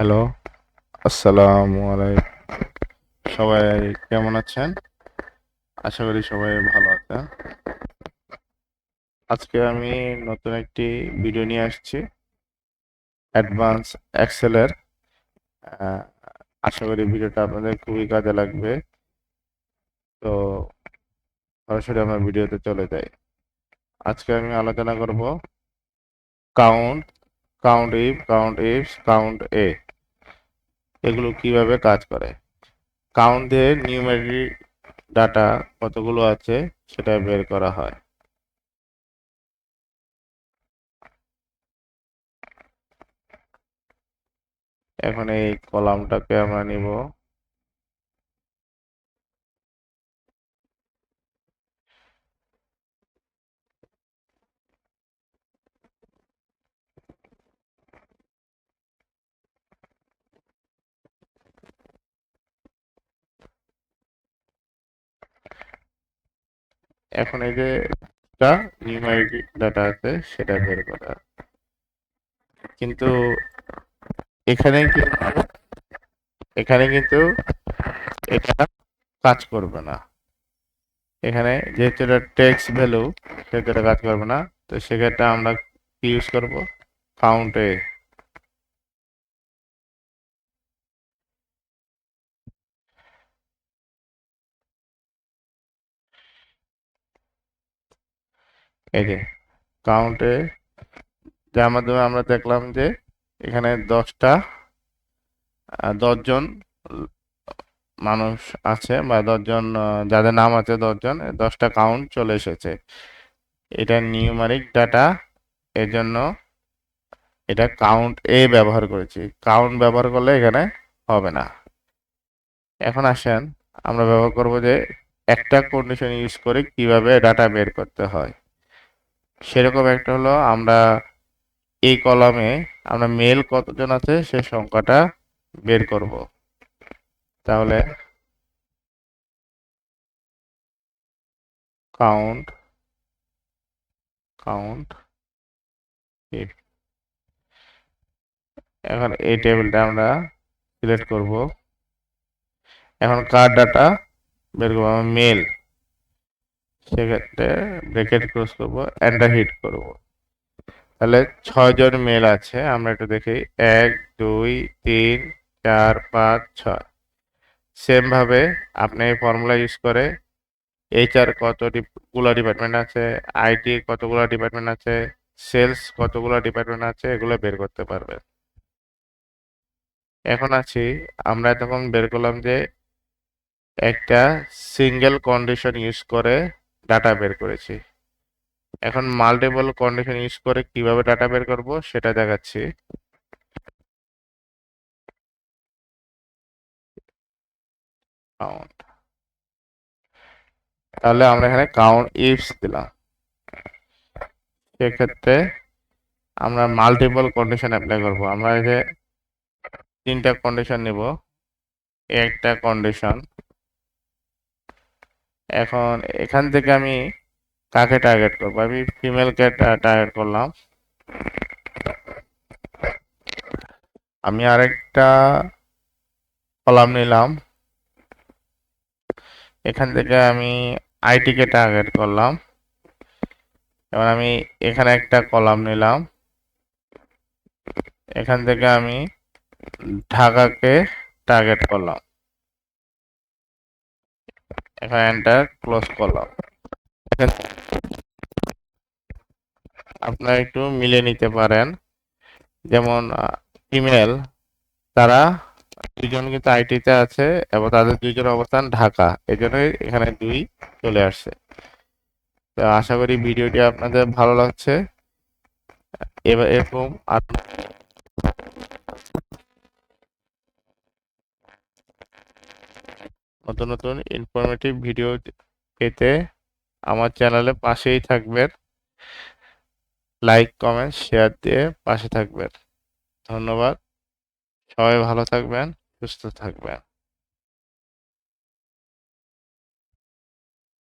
Hello, আসসালামু আলাইকুম। সবাই কেমন আছেন? আশা করি সবাই ভালো আছেন। আজকে আমি নতুন একটি ভিডিও নিয়ে আসছি অ্যাডভান্স এক্সেলের। আহ, আশা করি ভিডিওটা আপনাদের খুবই কাজে লাগবে। তো সরাসরি আমরা ভিডিওতে চলে যাই। আজকে আমি আলোচনা করব কাউন্ট, কাউন্ট এ এগুলো কিভাবে কাজ করে। কাউন্ট দিয়ে নিউমেরিক ডাটা কতগুলো আছে সেটা বের করা হয়। এখন এই কলামটাকে আমরা নিব। এখন এই যে নিউমেরিক ডাটা আছে সেটা বের করা, কিন্তু এখানে কিন্তু এখানে কিন্তু এটা কাজ করবে না। এখানে যেহেতু এটা টেক্সট ভ্যালু, সেহেতু এটা কাজ করবে না। তো সেক্ষেত্রে আমরা কি ইউজ করব? কাউন্টে। এই যে কাউন্টে, যার মাধ্যমে আমরা দেখলাম যে এখানে 10জন মানুষ আছে, বা 10জন যাদের নাম আছে, 10জন, 10টা কাউন্ট চলে এসেছে। এটা নিউমারিক ডাটা, এর জন্য এটা কাউন্ট এ ব্যবহার করেছি। কাউন্ট ব্যবহার করলে এখানে হবে না। এখন আসেন আমরা ব্যবহার করব যে একটা কন্ডিশন ইউজ করে কিভাবে ডাটা বের করতে হয়। সেরকম একটা হলো, আমরা এই কলামে আমরা মেল কতজন আছে সে সংখ্যাটা বের করব। তাহলে কাউন্ট কাউন্ট এখন এই টেবিলটা আমরা সিলেক্ট করব। এখন কার ডাটা বের করবো? আমরা মেল, সেক্ষেত্রে ব্রেকেট ক্লোজ করব, এন্টার হিট করব। তাহলে 6জন মেল আছে, আমরা একটু দেখি। 1 2 3 4 5 6। সেম ভাবে আপনি এই ফর্মুলা ইউজ করে এইচআর কতগুলো ডিপার্টমেন্ট আছে, আইটি কতগুলো ডিপার্টমেন্ট আছে, সেলস কতগুলো ডিপার্টমেন্ট আছে, এগুলো বের করতে পারবেন। এখন আছি, আমরা এতক্ষণ বের করলাম যে একটা সিঙ্গেল কন্ডিশন ইউজ করে ডাটা বের করেছি। এখন মাল্টিপল কন্ডিশন ইউজ করে কিভাবে ডাটা বের করব সেটা দেখাচ্ছি। কাউন্ট, তাহলে আমরা এখানে কাউন্ট ইফস দিলাম। সেক্ষেত্রে আমরা মাল্টিপল কন্ডিশন অ্যাপ্লাই করব। আমরা এই যে 3টা কন্ডিশন নিব, একটা কন্ডিশন। এখন এখান থেকে আমি কাকে টার্গেট করব? আমি ফিমেলকে টার্গেট করলাম। আমি আরেকটা কলাম নিলাম, এখান থেকে আমি আইটি কে টার্গেট করলাম। এবার আমি এখানে একটা কলাম নিলাম, এখান থেকে আমি ঢাকাকে টার্গেট করলাম। এখানে এন্টার ক্লোজ করলাম। এখান আপনারা একটু মিলে নিতে পারেন। যেমন ফিমেল, তারা দুজন কিন্তু আইটিতে আছে এবং তাদের দুইজনের অবস্থান ঢাকা, এই জন্যই এখানে 2 চলে আসছে। তো আশা করি ভিডিওটি আপনাদের ভালো লাগছে। এবার এরকম আর নতুন নতুন ইনফরমেটিভ ভিডিও পেতে আমার চ্যানেলে পাশেই থাকবেন। লাইক কমেন্ট শেয়ার দিয়ে পাশে থাকবেন। ধন্যবাদ। সবাই ভালো থাকবেন, সুস্থ থাকবেন।